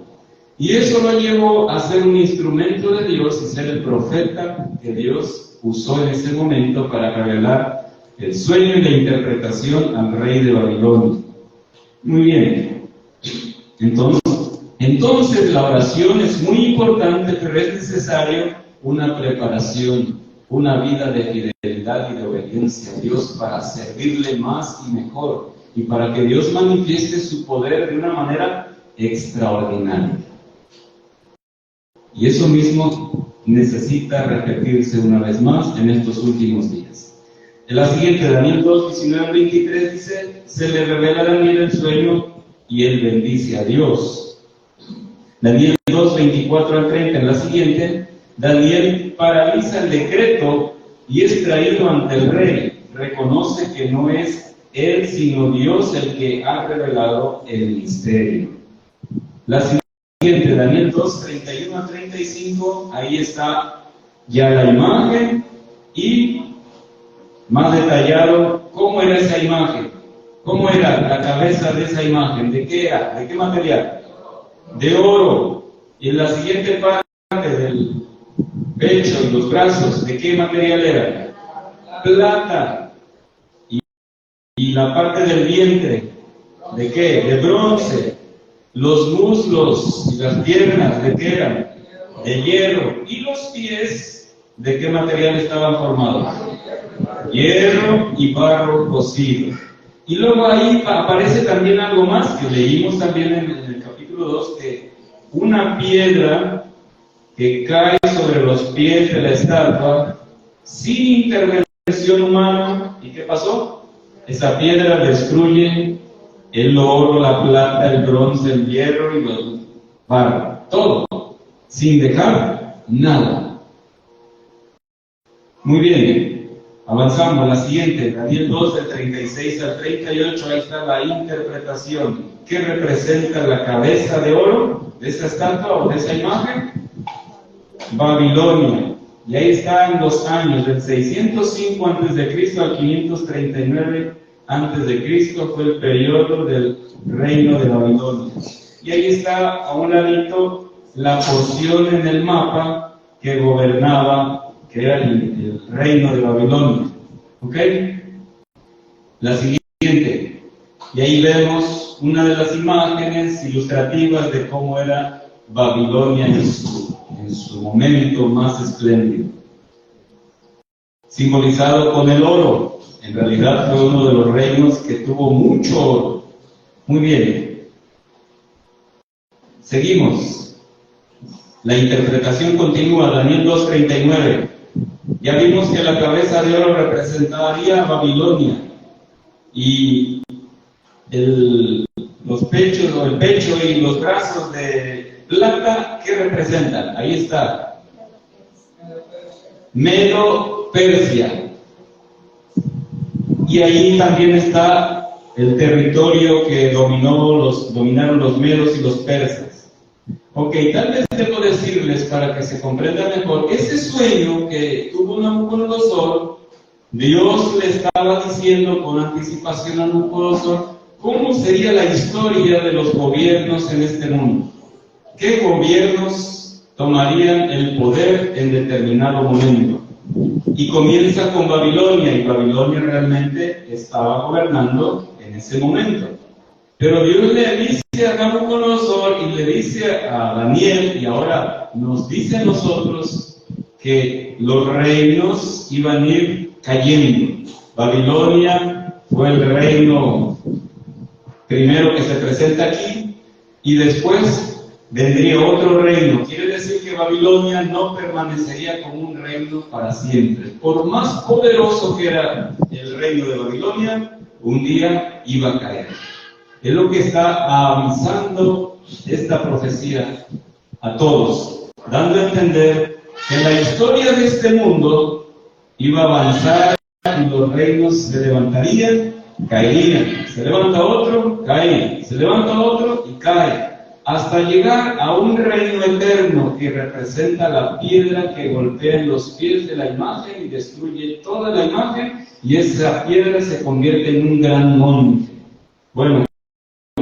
Y eso lo llevó a ser un instrumento de Dios y ser el profeta que Dios usó en ese momento para revelar el sueño y la interpretación al rey de Babilonia. Muy bien. Entonces la oración es muy importante, pero es necesario una preparación, una vida de fidelidad y de obediencia a Dios para servirle más y mejor y para que Dios manifieste su poder de una manera extraordinaria. Y eso mismo necesita repetirse una vez más en estos últimos días. En la siguiente, Daniel 2, 19 al 23 dice, se le revela a Daniel el sueño y él bendice a Dios. Daniel 2, 24 al 30, en la siguiente, Daniel paraliza el decreto y es traído ante el rey. Reconoce que no es él, sino Dios el que ha revelado el misterio. La siguiente, Daniel 2, 31 a 35, ahí está ya la imagen y más detallado cómo era esa imagen, cómo era la cabeza de esa imagen, de qué era, de qué material. De oro. Y en la siguiente parte del pecho y los brazos, ¿de qué material era? Plata. Y la parte del vientre, ¿de qué? De bronce. Los muslos y las piernas, ¿de qué eran? De hierro. Y los pies, ¿de qué material estaban formados? Hierro y barro cocido. Y luego ahí aparece también algo más que leímos también en el capítulo 2, que una piedra que cae sobre los pies de la estatua sin intervención humana. ¿Y qué pasó? Esa piedra destruye el oro, la plata, el bronce, el hierro y el barro. Todo, sin dejar nada. Muy bien. Avanzamos, la siguiente, Daniel 2, del 36 al 38, ahí está la interpretación. ¿Qué representa la cabeza de oro de esa estatua o de esa imagen? Babilonia. Y ahí está en los años del 605 a.C. al 539 a.C. fue el periodo del reino de Babilonia. Y ahí está a un ladito la porción en el mapa que gobernaba, que era el reino de Babilonia. ¿Ok? La siguiente. Y ahí vemos una de las imágenes ilustrativas de cómo era Babilonia en su momento más espléndido. simbolizado con el oro. En realidad fue uno de los reinos que tuvo mucho oro. Muy bien. Seguimos. La interpretación continúa, Daniel 2:39. Ya vimos que la cabeza de oro representaría a Babilonia y los pechos o el pecho y los brazos de plata, ¿qué representan? Ahí está. Medo-Persia. Y ahí también está el territorio que dominaron los medos y los persas. Ok, tal vez debo decirles para que se comprenda mejor, ese sueño que tuvo Nabucodonosor, Dios le estaba diciendo con anticipación a Nabucodonosor cómo sería la historia de los gobiernos en este mundo. ¿Qué gobiernos tomarían el poder en determinado momento? Y comienza con Babilonia, y Babilonia realmente estaba gobernando en ese momento. Pero Dios le dice a Nabucodonosor y le dice a Daniel, y ahora nos dice a nosotros, que los reinos iban a ir cayendo. Babilonia fue el reino primero que se presenta aquí, y después vendría otro reino. Quiere decir que Babilonia no permanecería como un reino para siempre. Por más poderoso que era el reino de Babilonia, un día iba a caer. Es lo que está avisando esta profecía a todos, dando a entender que la historia de este mundo iba a avanzar y los reinos se levantarían, caerían. Se levanta otro, cae. Se levanta otro y cae. Hasta llegar a un reino eterno que representa la piedra que golpea en los pies de la imagen y destruye toda la imagen, y esa piedra se convierte en un gran monte. Bueno,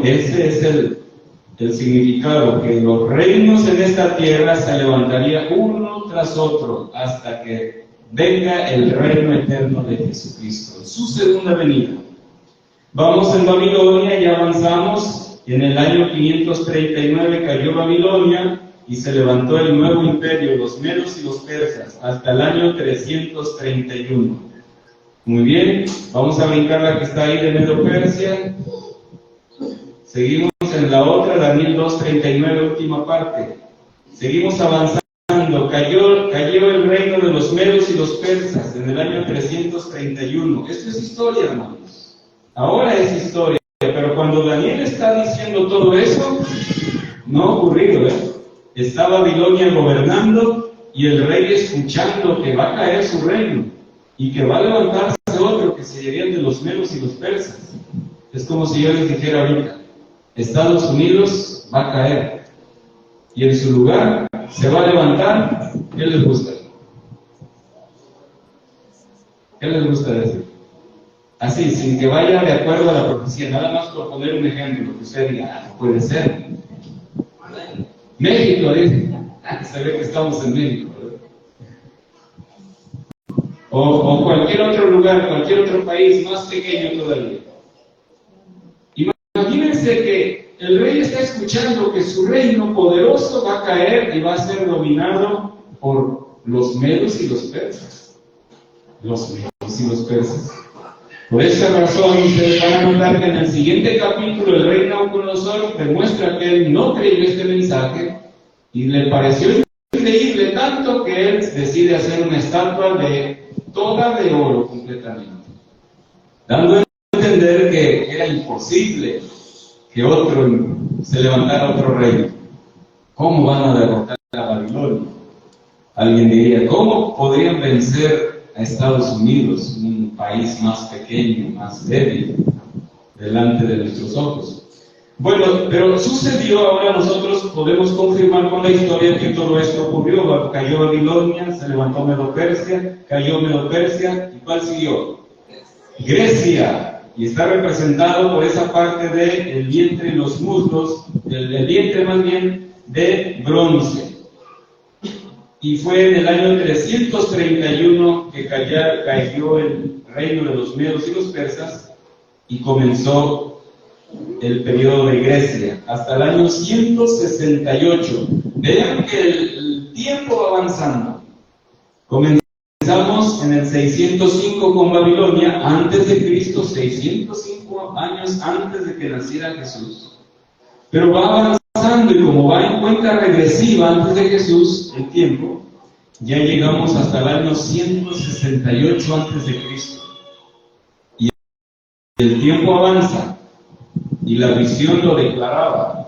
ese es el significado, que los reinos en esta tierra se levantarían uno tras otro hasta que venga el reino eterno de Jesucristo, su segunda venida. Vamos en Babilonia y avanzamos. En el año 539 cayó Babilonia y se levantó el nuevo imperio, los medos y los persas, hasta el año 331. Muy bien, vamos a brincar la que está ahí de Medo-Persia. Seguimos en la otra, Daniel 2:39, última parte. Seguimos avanzando. Cayó el reino de los medos y los persas en el año 331. Esto es historia, hermanos. Ahora es historia. Pero cuando Daniel está diciendo todo eso, no ha ocurrido, Está Babilonia gobernando y el rey escuchando que va a caer su reino y que va a levantarse otro que serían de los medos y los persas. Es como si yo les dijera ahorita, Estados Unidos va a caer y en su lugar se va a levantar. ¿Qué les gusta? ¿Qué les gusta decir? Así, sin que vaya de acuerdo a la profecía, nada más por poner un ejemplo, que usted diga, no puede ser. México, dice, se ve que estamos en México, ¿verdad? O cualquier otro lugar, cualquier otro país más pequeño todavía. Imagínense que el rey está escuchando que su reino poderoso va a caer y va a ser dominado por los medos y los persas. Los medos y los persas. Por esa razón, ustedes van a notar que en el siguiente capítulo el rey Nabucodonosor demuestra que él no creyó este mensaje y le pareció increíble tanto que él decide hacer una estatua toda de oro completamente, dando a entender que era imposible que se levantara otro rey. ¿Cómo van a derrotar a Babilonia? Alguien diría, ¿cómo podrían vencer a Estados Unidos, un país más pequeño, más débil, delante de nuestros ojos? Bueno, pero sucedió, ahora nosotros podemos confirmar con la historia que todo esto ocurrió. Cayó Babilonia, se levantó Medo-Persia, cayó Medo-Persia, ¿y cuál siguió? Grecia, y está representado por esa parte del vientre y los muslos, del vientre más bien, de bronce. Y fue en el año 331 que cayó el reino de los medos y los persas y comenzó el periodo de Grecia, hasta el año 168. Vean que el tiempo va avanzando. Comenzamos en el 605 con Babilonia, antes de Cristo, 605 años antes de que naciera Jesús. Pero va avanzando y como va en cuenta regresiva antes de Jesús, el tiempo, ya llegamos hasta el año 168 antes de Cristo. Y el tiempo avanza y la visión lo declaraba.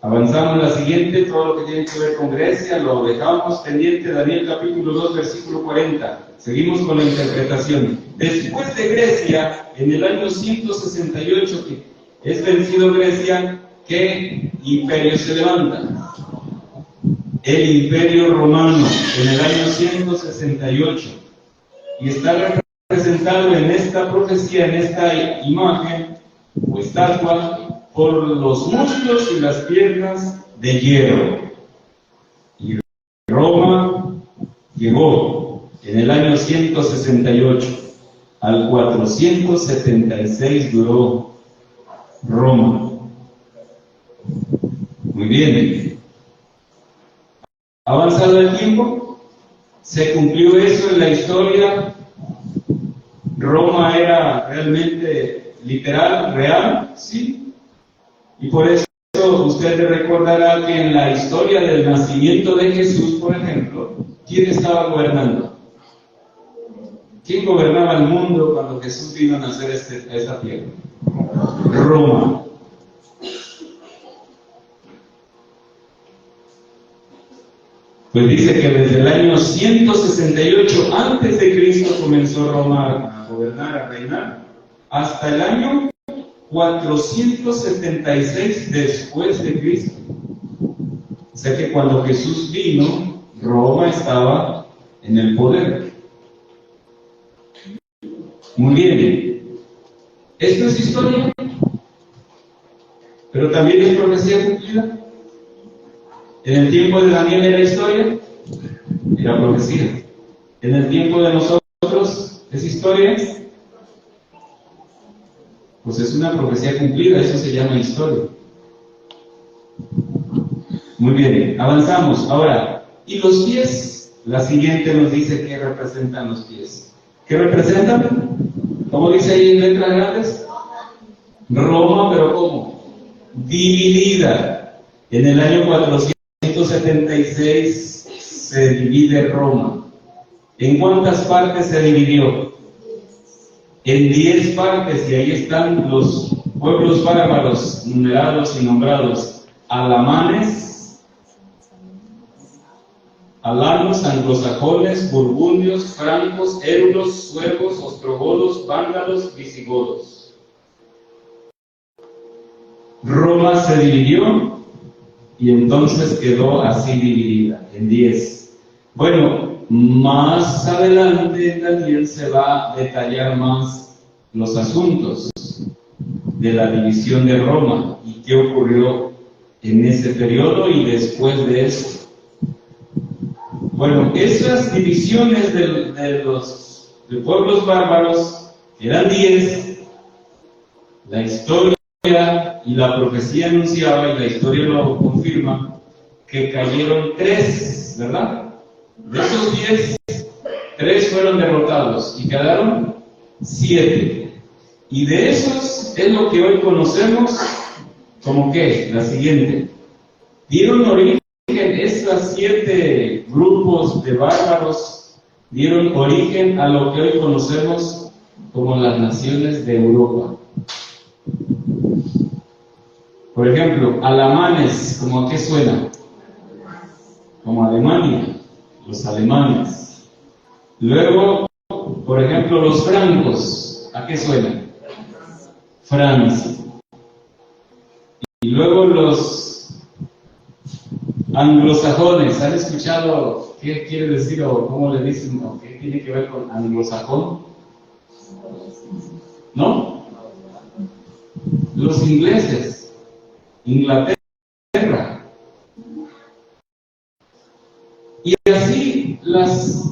Avanzamos a la siguiente, todo lo que tiene que ver con Grecia, lo dejamos pendiente, Daniel capítulo 2, versículo 40. Seguimos con la interpretación. Después de Grecia, en el año 168, que es vencido Grecia, ¿qué imperio se levanta? El Imperio Romano, en el año 168. Y está representado en esta profecía, en esta imagen o estatua, por los muslos y las piernas de hierro. Y Roma llegó en el año 168, al 476 duró Roma. Muy bien. Avanzado el tiempo, se cumplió eso en la historia. Roma era realmente literal, real, sí. Y por eso usted recordará que en la historia del nacimiento de Jesús, por ejemplo, ¿quién estaba gobernando? ¿Quién gobernaba el mundo cuando Jesús vino a nacer a esta tierra? Roma. Pues dice que desde el año 168 antes de Cristo comenzó Roma a gobernar, a reinar, hasta el año 476 después de Cristo. O sea que cuando Jesús vino, Roma estaba en el poder. Muy bien. Esto es historia, pero también es profecía cumplida. En el tiempo de Daniel era historia, era profecía. En el tiempo de nosotros es historia, pues es una profecía cumplida, eso se llama historia. Muy bien, avanzamos. Ahora, ¿y los pies? La siguiente nos dice qué representan los pies. ¿Qué representan? ¿Cómo dice ahí en letras grandes? Roma, pero ¿cómo? Dividida. En el año 476 se divide Roma. ¿En cuántas partes se dividió? En 10 partes, y ahí están los pueblos bárbaros, numerados y nombrados: alamanes, alanos, anglosajones, burgundios, francos, érulos, suevos, ostrogodos, vándalos, visigodos. Roma se dividió y entonces quedó así dividida en 10. Bueno, más adelante Daniel se va a detallar más los asuntos de la división de Roma y qué ocurrió en ese periodo y después de eso. Bueno, esas divisiones de los pueblos bárbaros eran 10. La historia y la profecía anunciaba, y la historia lo confirma, que cayeron 3, ¿verdad? De esos 10, 3 fueron derrotados y quedaron 7. Y de esos es lo que hoy conocemos como ¿qué? La siguiente. Dieron origen, estas 7 grupos de bárbaros dieron origen a lo que hoy conocemos como las naciones de Europa. Por ejemplo, alamanes, ¿cómo a qué suena? Como Alemania, los alemanes. Luego, por ejemplo, los francos, ¿a qué suena? Francia. Y luego los anglosajones, ¿han escuchado qué quiere decir o cómo le dicen o qué tiene que ver con anglosajón? ¿No? Los ingleses, Inglaterra. Y así las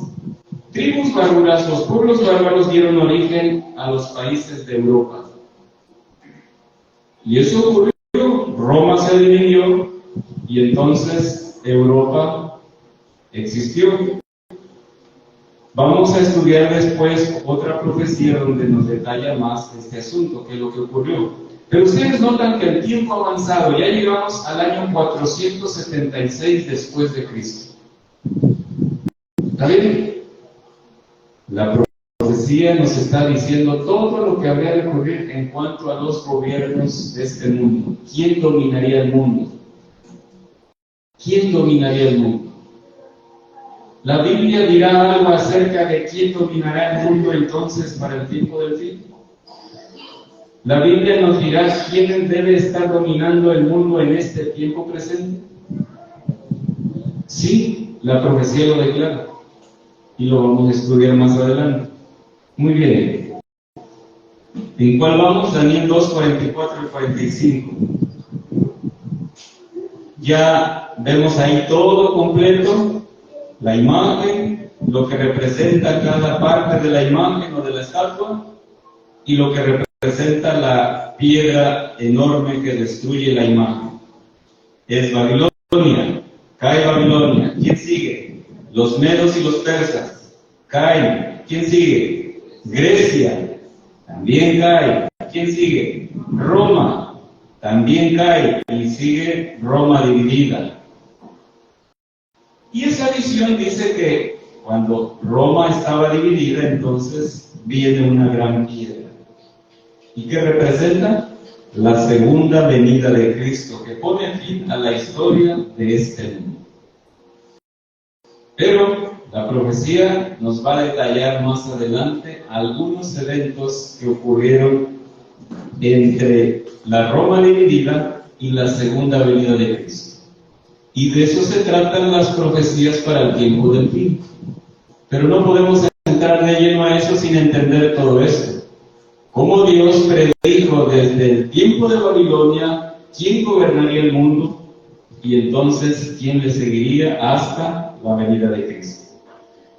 tribus bárbaras, los pueblos bárbaros dieron origen a los países de Europa. Y eso ocurrió, Roma se dividió y entonces Europa existió. Vamos a estudiar después otra profecía donde nos detalla más este asunto, qué es lo que ocurrió. Pero ustedes notan que el tiempo ha avanzado, ya llegamos al año 476 después de Cristo. ¿Está bien? La profecía nos está diciendo todo lo que habría de ocurrir en cuanto a los gobiernos de este mundo. ¿Quién dominaría el mundo? ¿Quién dominaría el mundo? La Biblia dirá algo acerca de quién dominará el mundo entonces para el tiempo del fin. La Biblia nos dirá quién debe estar dominando el mundo en este tiempo presente. Sí, la profecía lo declara y lo vamos a estudiar más adelante. Muy bien. ¿En cuál vamos? Daniel 2, 44 y 45. Ya vemos ahí todo completo. La imagen, lo que representa cada parte de la imagen o de la estatua, y lo que representa la piedra enorme que destruye la imagen. Es Babilonia, cae Babilonia. ¿Quién sigue? Los medos y los persas, caen. ¿Quién sigue? Grecia, también cae. ¿Quién sigue? Roma, también cae. Y sigue Roma dividida. Y esa visión dice que cuando Roma estaba dividida, entonces viene una gran piedra. ¿Y qué representa? La segunda venida de Cristo, que pone fin a la historia de este mundo. Pero la profecía nos va a detallar más adelante algunos eventos que ocurrieron entre la Roma dividida y la segunda venida de Cristo. Y de eso se tratan las profecías para el tiempo del fin. Pero no podemos entrar de lleno a eso sin entender todo esto. Cómo Dios predijo desde el tiempo de Babilonia quién gobernaría el mundo y entonces quién le seguiría hasta la venida de Cristo.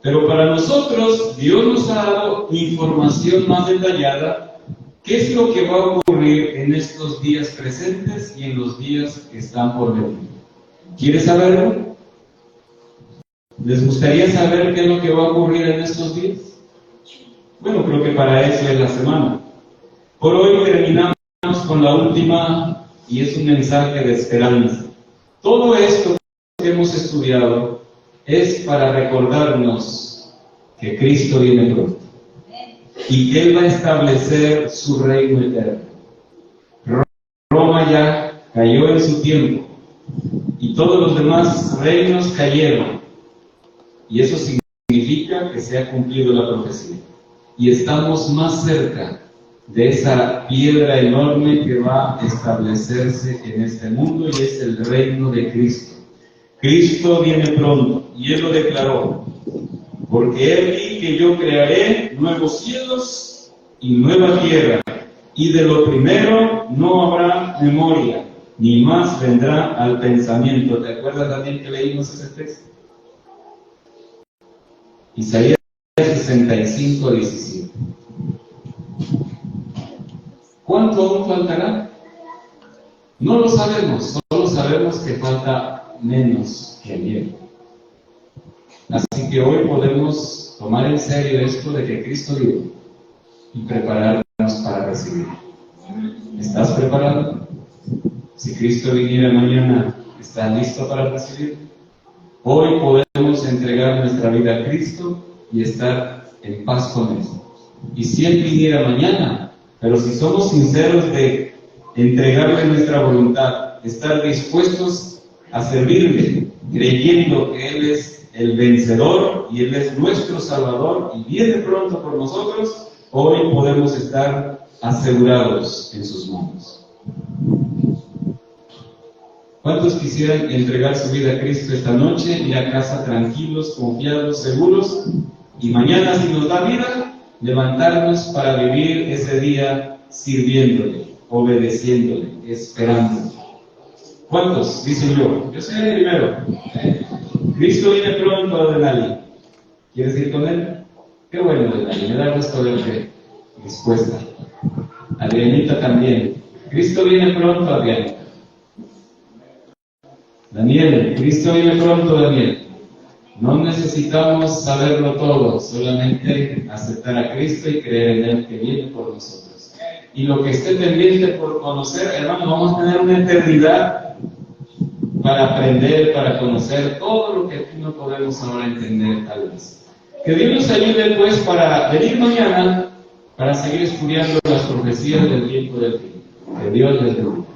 Pero para nosotros, Dios nos ha dado información más detallada. ¿Qué es lo que va a ocurrir en estos días presentes y en los días que están por venir? ¿Quieres saberlo? ¿Les gustaría saber qué es lo que va a ocurrir en estos días? Bueno, creo que para eso es la semana. Por hoy terminamos con la última y es un mensaje de esperanza. Todo esto que hemos estudiado es para recordarnos que Cristo viene pronto y que Él va a establecer su reino eterno. Roma ya cayó en su tiempo y todos los demás reinos cayeron, y eso significa que se ha cumplido la profecía y estamos más cerca de esa piedra enorme que va a establecerse en este mundo, y es el reino de Cristo. Cristo viene pronto y Él lo declaró: porque Él dijo que yo crearé nuevos cielos y nueva tierra, y de lo primero no habrá memoria, ni más vendrá al pensamiento. ¿Te acuerdas, Daniel, que leímos ese texto? Isaías 65, 17. ¿Cuánto aún faltará? No lo sabemos, solo sabemos que falta menos que ayer. Así que hoy podemos tomar en serio esto de que Cristo vive y prepararnos para recibirlo. ¿Estás preparado? Si Cristo viniera mañana, ¿estás listo para recibirlo? Hoy podemos entregar nuestra vida a Cristo y estar en paz con Él. Y si Él viniera mañana, pero si somos sinceros de entregarle nuestra voluntad, estar dispuestos a servirle, creyendo que Él es el vencedor y Él es nuestro Salvador y viene pronto por nosotros, hoy podemos estar asegurados en sus manos. ¿Cuántos quisieran entregar su vida a Cristo esta noche, ir a casa tranquilos, confiados, seguros, y mañana, si nos da vida, levantarnos para vivir ese día sirviéndole, obedeciéndole, esperándole? ¿Cuántos? Dicen yo. Yo soy el primero. Cristo viene pronto, Adenali. ¿Quieres ir con Él? Qué bueno, Adenali. Me da gusto verte dispuesta. Adrianita también. Cristo viene pronto, Adrianita. Daniel, Cristo viene pronto, Daniel. No necesitamos saberlo todo, solamente aceptar a Cristo y creer en Él que viene por nosotros. Y lo que esté pendiente por conocer, hermano, vamos a tener una eternidad para aprender, para conocer todo lo que aquí no podemos ahora entender tal vez. Que Dios nos ayude pues para venir mañana para seguir estudiando las profecías del tiempo del fin. Que Dios les bendiga.